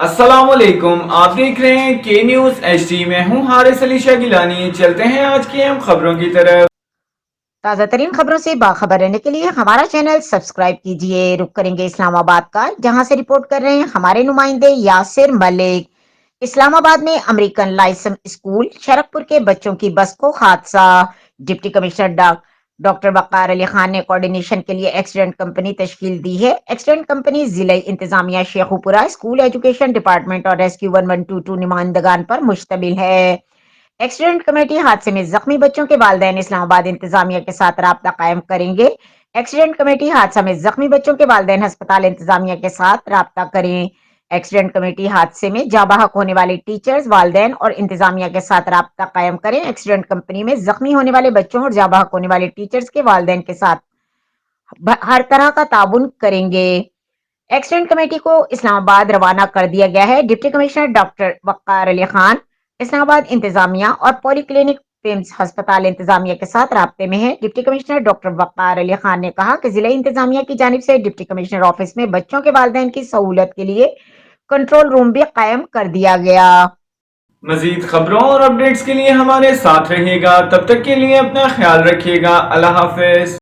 अस्सलाम वालेकुम, आप देख रहे हैं के न्यूज़ एचडी में हूं हारिस अली शाह गिलानी। चलते हैं आज की अहम खबरों की तरफ। ताज़ा तरीन खबरों से बाखबर रहने के लिए हमारा चैनल सब्सक्राइब कीजिए। रुक करेंगे इस्लामाबाद का, जहां से रिपोर्ट कर रहे हैं हमारे नुमाइंदे यासिर मलिक। इस्लामाबाद में अमेरिकन लाइसेंस स्कूल शरकपुर के बच्चों की बस को हादसा। डिप्टी कमिश्नर डॉक्टर वक़ार अली खान ने कोऑर्डिनेशन के लिए एक्सीडेंट कंपनी तश्कील दी है। एक्सीडेंट कंपनी जिला इंतजामिया शेखुपुरा, स्कूल एजुकेशन डिपार्टमेंट और रेस्क्यू 1122 नुमाइंदगान पर मुश्तमिल है। एक्सीडेंट कमेटी हादसे में जख्मी बच्चों के वालिदैन इस्लामाबाद इंतजामिया के साथ राब्ता कायम करेंगे। एक्सीडेंट कमेटी हादसा में जख्मी बच्चों के वालिदैन अस्पताल इंतजामिया के साथ राब्ता करें। एक्सीडेंट कमेटी हादसे में जाँ बहक होने वाले टीचर्स, वालिदैन और इंतजामिया के साथ राब्ता कायम करें। एक्सीडेंट कंपनी में जख्मी होने वाले बच्चों और जाँ बहक होने वाले टीचर्स के वालिदैन के साथ हर तरह का ताउन करेंगे। एक्सीडेंट कमेटी को इस्लामाबाद रवाना कर दिया गया है। डिप्टी कमिश्नर डॉक्टर वक़ार अली खान इस्लामाबाद इंतजामिया और पॉलीक्लिनिक पिम्स अस्पताल इंतजामिया के साथ राब्ते में है। डिप्टी कमिश्नर डॉक्टर वक़ार अली खान ने कहा कि जिला इंतजामिया की जानिब से डिप्टी कमिश्नर ऑफिस में बच्चों के वालिदैन की सहूलत के लिए कंट्रोल रूम भी कायम कर दिया गया। मजीद खबरों और अपडेट्स के लिए हमारे साथ रहिएगा। तब तक के लिए अपना ख्याल रखिएगा। अल्लाह हाफिज।